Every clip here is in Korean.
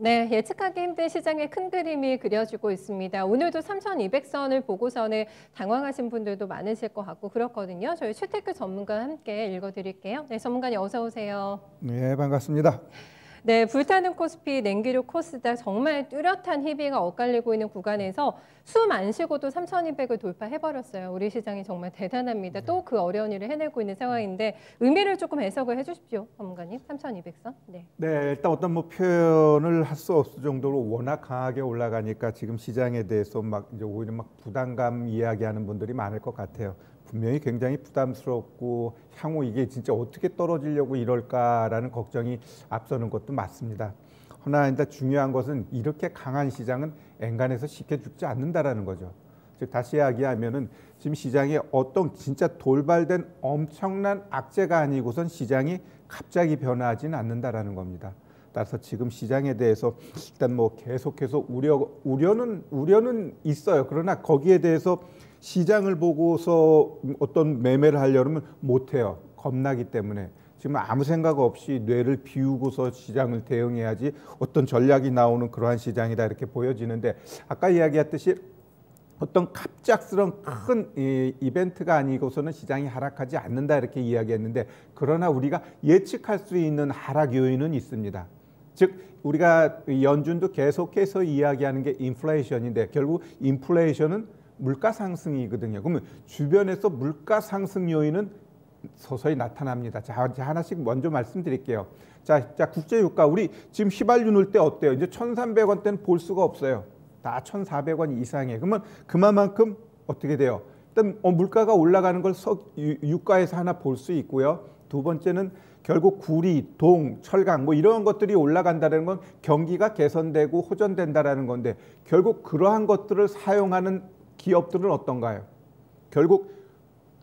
네, 예측하기 힘든 시장의 큰 그림이 그려지고 있습니다. 오늘도 3,200선을 보고서는 당황하신 분들도 많으실 것 같고 그렇거든요. 저희 최태규 전문가와 함께 읽어드릴게요. 네, 전문가님 어서 오세요. 네, 반갑습니다. 네, 불타는 코스피, 냉기류 코스닥 정말 뚜렷한 희비가 엇갈리고 있는 구간에서 숨 안 쉬고도 3,200을 돌파해버렸어요. 우리 시장이 정말 대단합니다. 또 그 어려운 일을 해내고 있는 상황인데 의미를 조금 해석을 해주십시오, 전문가님. 3,200선. 네. 네, 일단 어떤 뭐 표현을 할 수 없을 정도로 워낙 강하게 올라가니까 지금 시장에 대해서 막 이제 오히려 막 부담감 이야기하는 분들이 많을 것 같아요. 분명히 굉장히 부담스럽고 향후 이게 진짜 어떻게 떨어지려고 이럴까라는 걱정이 앞서는 것도 맞습니다. 그러나 일단 중요한 것은 이렇게 강한 시장은 엔간해서 쉽게 죽지 않는다라는 거죠. 즉 다시 이야기하면은 지금 시장에 어떤 진짜 돌발된 엄청난 악재가 아니고선 시장이 갑자기 변화하지는 않는다라는 겁니다. 따라서 지금 시장에 대해서 일단 뭐 계속해서 우려는 있어요. 그러나 거기에 대해서 시장을 보고서 어떤 매매를 하려면 못해요. 겁나기 때문에. 지금 아무 생각 없이 뇌를 비우고서 시장을 대응해야지 어떤 전략이 나오는 그러한 시장이다 이렇게 보여지는데 아까 이야기했듯이 어떤 갑작스러운 큰 이벤트가 아니고서는 시장이 하락하지 않는다 이렇게 이야기했는데 그러나 우리가 예측할 수 있는 하락 요인은 있습니다. 즉 우리가 연준도 계속해서 이야기하는 게 인플레이션인데 결국 인플레이션은 물가 상승이거든요. 그러면 주변에서 물가 상승 요인은 서서히 나타납니다. 자, 하나씩 먼저 말씀드릴게요. 자, 국제 유가 우리 지금 휘발유 넣을 때 어때요? 이제 1,300원대는 볼 수가 없어요. 다 1,400원 이상이에요. 그러면 그만큼 어떻게 돼요? 일단 물가가 올라가는 걸 유가에서 하나 볼 수 있고요. 두 번째는 결국 구리, 동, 철강 뭐 이런 것들이 올라간다는 건 경기가 개선되고 호전된다라는 건데 결국 그러한 것들을 사용하는 기업들은 어떤가요? 결국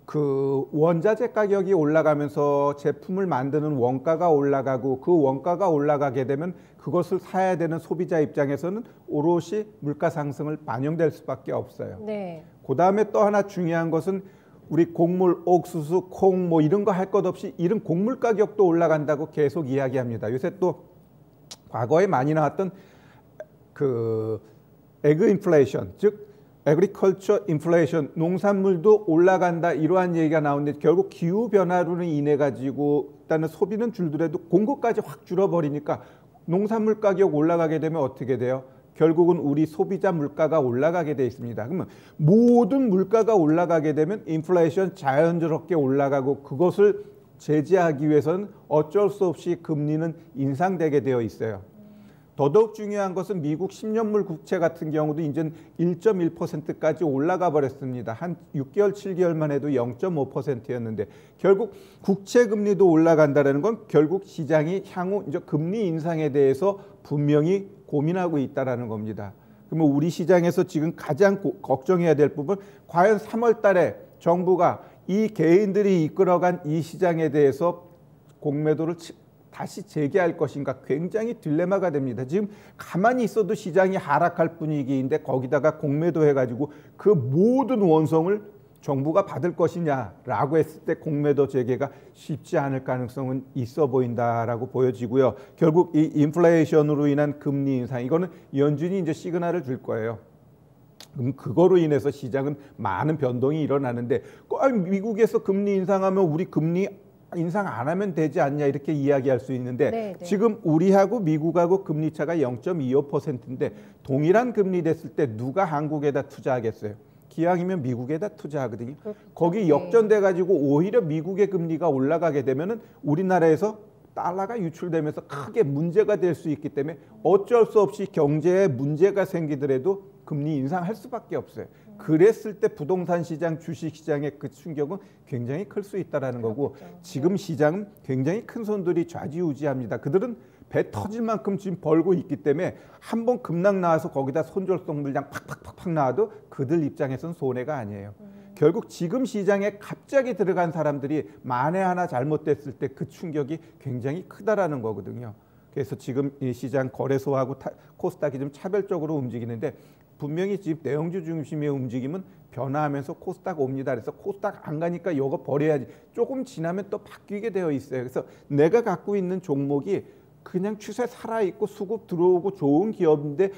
그 원자재 가격이 올라가면서 제품을 만드는 원가가 올라가고 그 원가가 올라가게 되면 그것을 사야 되는 소비자 입장에서는 오롯이 물가 상승을 반영될 수밖에 없어요. 네. 그다음에 또 하나 중요한 것은 우리 곡물, 옥수수, 콩 뭐 이런 거 할 것 없이 이런 곡물 가격도 올라간다고 계속 이야기합니다. 요새 또 과거에 많이 나왔던 그 에그 인플레이션 즉 애그리컬처 인플레이션 농산물도 올라간다 이러한 얘기가 나오는데 결국 기후 변화로 인해 가지고 일단은 소비는 줄더라도 공급까지 확 줄어버리니까 농산물 가격 올라가게 되면 어떻게 돼요? 결국은 우리 소비자 물가가 올라가게 돼 있습니다. 그러면 모든 물가가 올라가게 되면 인플레이션 자연스럽게 올라가고 그것을 제재하기 위해서는 어쩔 수 없이 금리는 인상되게 되어 있어요. 더더욱 중요한 것은 미국 10년물 국채 같은 경우도 이제 1.1%까지 올라가 버렸습니다. 한 6개월, 7개월만 해도 0.5%였는데 결국 국채 금리도 올라간다는 건 결국 시장이 향후 이제 금리 인상에 대해서 분명히 고민하고 있다라는 겁니다. 그러면 우리 시장에서 지금 가장 걱정해야 될 부분 과연 3월 달에 정부가 이 개인들이 이끌어간 이 시장에 대해서 공매도를 다시 재개할 것인가 굉장히 딜레마가 됩니다. 지금 가만히 있어도 시장이 하락할 분위기인데 거기다가 공매도 해가지고 그 모든 원성을 정부가 받을 것이냐라고 했을 때 공매도 재개가 쉽지 않을 가능성은 있어 보인다라고 보여지고요. 결국 이 인플레이션으로 인한 금리 인상 이거는 연준이 이제 시그널을 줄 거예요. 그럼 그거로 인해서 시장은 많은 변동이 일어나는데 미국에서 금리 인상하면 우리 금리 인상 안 하면 되지 않냐 이렇게 이야기할 수 있는데 네. 지금 우리하고 미국하고 금리 차가 0.25%인데 동일한 금리 됐을 때 누가 한국에다 투자하겠어요? 기왕이면 미국에다 투자하거든요. 거기 역전돼 가지고 오히려 미국의 금리가 올라가게 되면은 우리나라에서 달러가 유출되면서 크게 문제가 될 수 있기 때문에 어쩔 수 없이 경제에 문제가 생기더라도 금리 인상할 수밖에 없어요. 그랬을 때 부동산 시장, 주식 시장의 그 충격은 굉장히 클 수 있다라는 거고 지금 시장은 굉장히 큰 손들이 좌지우지합니다. 그들은 배 터질 만큼 지금 벌고 있기 때문에 한번 급락 나와서 거기다 손절성 물량 팍팍팍팍 나와도 그들 입장에서는 손해가 아니에요. 결국 지금 시장에 갑자기 들어간 사람들이 만에 하나 잘못됐을 때 그 충격이 굉장히 크다라는 거거든요. 그래서 지금 이 시장 거래소하고 코스닥이 좀 차별적으로 움직이는데 분명히 지금 내용주 중심의 움직임은 변화하면서 코스닥 옵니다. 그래서 코스닥 안 가니까 이거 버려야지. 조금 지나면 또 바뀌게 되어 있어요. 그래서 내가 갖고 있는 종목이 그냥 추세 살아있고 수급 들어오고 좋은 기업인데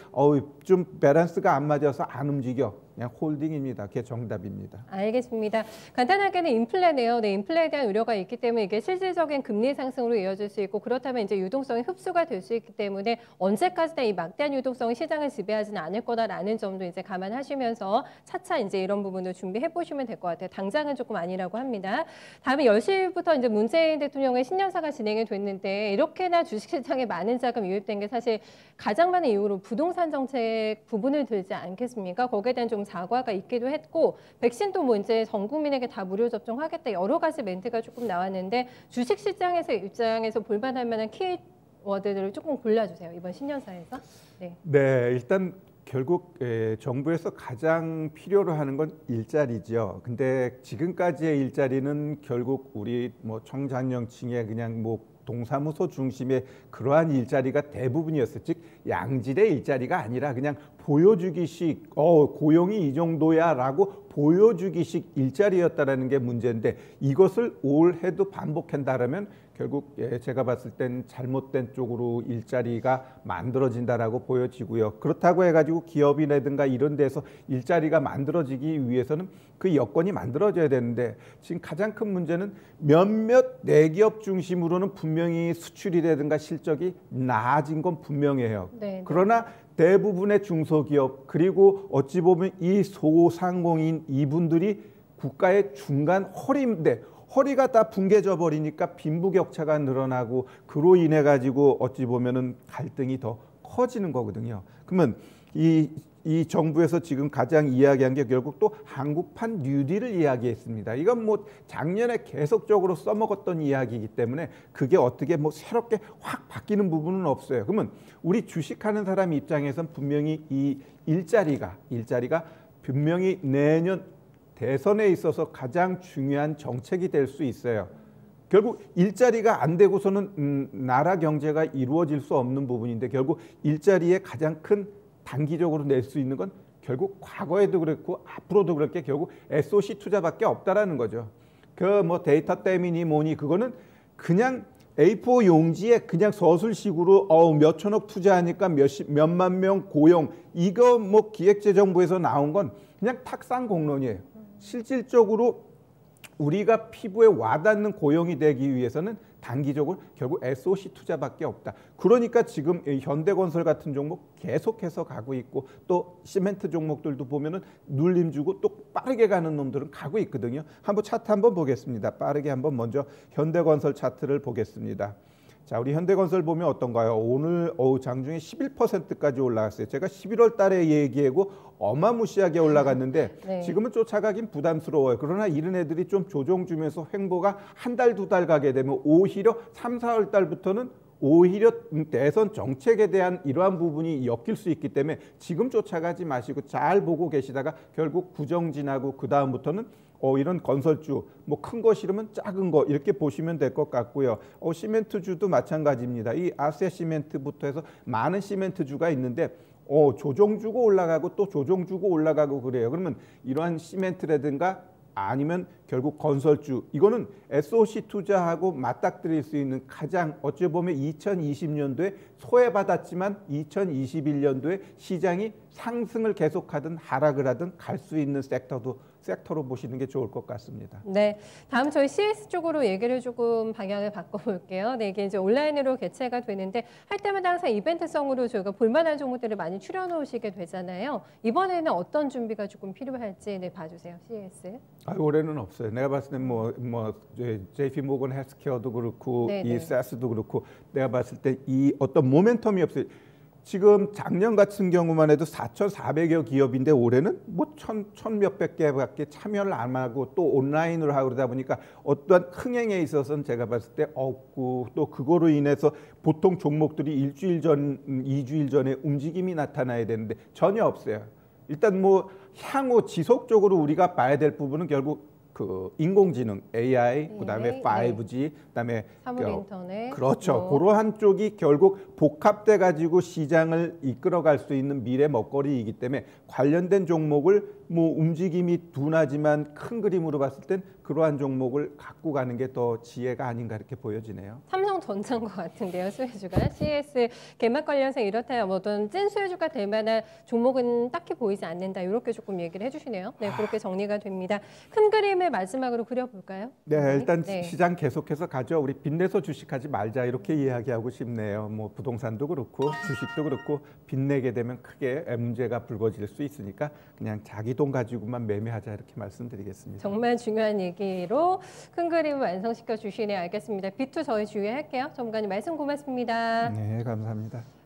좀 밸런스가 안 맞아서 안 움직여. 그냥 홀딩입니다. 그게 정답입니다. 알겠습니다. 간단하게는 인플레네요. 네, 인플레에 대한 우려가 있기 때문에 이게 실질적인 금리 상승으로 이어질 수 있고 그렇다면 이제 유동성이 흡수가 될 수 있기 때문에 언제까지나 이 막대한 유동성이 시장을 지배하지는 않을 거다라는 점도 이제 감안하시면서 차차 이제 이런 부분을 준비해 보시면 될 것 같아요. 당장은 조금 아니라고 합니다. 다음에 10시부터 이제 문재인 대통령의 신년사가 진행이 됐는데 이렇게나 주식시장에 많은 자금 유입된 게 사실 가장 많은 이유로 부동산 정책 부분을 들지 않겠습니까? 거기에 대한 좀 사과가 있기도 했고 백신도 뭐 이제 전 국민에게 다 무료 접종하겠다 여러 가지 멘트가 조금 나왔는데 주식시장에서 입장에서 볼만할 만한 키워드들을 조금 골라주세요. 이번 신년사에서. 네. 네, 일단 결국 정부에서 가장 필요로 하는 건 일자리죠. 근데 지금까지의 일자리는 결국 우리 뭐 청장년층의 그냥 뭐 동사무소 중심의 그러한 일자리가 대부분이었어요. 즉 양질의 일자리가 아니라 그냥 보여주기식 고용이 이 정도야라고 보여주기식 일자리였다라는 게 문제인데 이것을 올해도 반복한다라면 결국 제가 봤을 땐 잘못된 쪽으로 일자리가 만들어진다라고 보여지고요. 그렇다고 해가지고 기업이라든가 이런 데서 일자리가 만들어지기 위해서는 그 여건이 만들어져야 되는데 지금 가장 큰 문제는 몇몇 대기업 중심으로는 분명히 수출이라든가 실적이 나아진 건 분명해요. 네. 그러나 대부분의 중소기업 그리고 어찌 보면 이 소상공인 이분들이 국가의 중간 허리인데 허리가 다 붕괴져 버리니까 빈부격차가 늘어나고 그로 인해 가지고 어찌 보면은 갈등이 더 커지는 거거든요. 그러면 이 정부에서 지금 가장 이야기한 게 결국 또 한국판 뉴딜을 이야기했습니다. 이건 뭐 작년에 계속적으로 써먹었던 이야기이기 때문에 그게 어떻게 뭐 새롭게 확 바뀌는 부분은 없어요. 그러면 우리 주식하는 사람 입장에선 분명히 이 일자리가 분명히 내년 대선에 있어서 가장 중요한 정책이 될 수 있어요. 결국 일자리가 안 되고서는 나라 경제가 이루어질 수 없는 부분인데 결국 일자리의 가장 큰 단기적으로 낼 수 있는 건 결국 과거에도 그랬고 앞으로도 그렇게 결국 SOC 투자밖에 없다라는 거죠. 그 뭐 데이터 때문이니 뭐니 그거는 그냥 A4 용지에 그냥 서술식으로 몇 천억 투자하니까 몇만 명 고용 이거 뭐 기획재정부에서 나온 건 그냥 탁상 공론이에요. 실질적으로 우리가 피부에 와닿는 고용이 되기 위해서는 단기적으로 결국 SOC 투자밖에 없다. 그러니까 지금 현대건설 같은 종목 계속해서 가고 있고 또 시멘트 종목들도 보면은 눌림 주고 또 빠르게 가는 놈들은 가고 있거든요. 한번 차트 한번 보겠습니다. 빠르게 한번 먼저 현대건설 차트를 보겠습니다. 자, 우리 현대건설 보면 어떤가요? 오늘 장중에 11%까지 올라갔어요. 제가 11월 달에 얘기하고 어마무시하게 올라갔는데 네. 지금은 쫓아가긴 부담스러워요. 그러나 이런 애들이 좀 조정 주면서 횡보가 한 달, 두 달 가게 되면 오히려 3, 4월 달부터는 오히려 대선 정책에 대한 이러한 부분이 엮일 수 있기 때문에 지금 쫓아가지 마시고 잘 보고 계시다가 결국 구정지나고 그 다음부터는 이런 건설주 뭐 큰 거 싫으면 작은 거 이렇게 보시면 될 것 같고요. 시멘트주도 마찬가지입니다. 이 아세 시멘트부터 해서 많은 시멘트주가 있는데 조정 주고 올라가고 또 조정 주고 올라가고 그래요. 그러면 이러한 시멘트라든가 아니면 결국 건설주 이거는 SOC 투자하고 맞닥뜨릴 수 있는 가장 어찌 보면 2020년도에 소외받았지만 2021년도에 시장이 상승을 계속하든 하락을 하든 갈 수 있는 섹터로 보시는 게 좋을 것 같습니다. 네, 다음 저희 CS 쪽으로 얘기를 조금 방향을 바꿔볼게요. 네, 이게 이제 온라인으로 개최가 되는데 할 때마다 항상 이벤트성으로 저희가 볼만한 종목들을 많이 추려놓으시게 되잖아요. 이번에는 어떤 준비가 조금 필요할지 봐주세요. CS. 올해는 없어요. 내가 봤을 때 JP 모건 헬스케어도 그렇고 이 SAS도 그렇고 내가 봤을 때 이 어떤 모멘텀이 없어요. 지금 작년 같은 경우만 해도 4,400여 기업인데 올해는 뭐 1,000 몇백 개밖에 참여를 안 하고 또 온라인으로 하고 그러다 보니까 어떠한 흥행에 있어서는 제가 봤을 때 없고 또 그거로 인해서 보통 종목들이 일주일 전, 2주일 전에 움직임이 나타나야 되는데 전혀 없어요. 일단 뭐 향후 지속적으로 우리가 봐야 될 부분은 결국 그 인공지능 AI 그다음에 5G 그다음에 사물인터넷 그렇죠. 그러한 쪽이 결국 복합돼 가지고 시장을 이끌어갈 수 있는 미래 먹거리이기 때문에 관련된 종목을 뭐 움직임이 둔하지만 큰 그림으로 봤을 땐 그러한 종목을 갖고 가는 게 더 지혜가 아닌가 이렇게 보여지네요. 삼성전자인 것 같은데요. 수혜주가 CS 개막 관련해서 이렇다 어떤 찐 수혜주가 될 만한 종목은 딱히 보이지 않는다. 이렇게 조금 얘기를 해주시네요. 네, 그렇게 정리가 됩니다. 큰 그림을 마지막으로 그려볼까요? 네, 일단 네. 시장 계속해서 가죠. 우리 빚내서 주식하지 말자 이렇게 이야기하고 싶네요. 뭐 부동산도 그렇고 주식도 그렇고 빚내게 되면 크게 문제가 불거질 수 있으니까 그냥 자기 돈 가지고만 매매하자 이렇게 말씀드리겠습니다. 정말 중요한 얘기로 큰 그림을 완성시켜 주시네요. 알겠습니다. B2 저희 주의할게요. 전문가님 말씀 고맙습니다. 네, 감사합니다.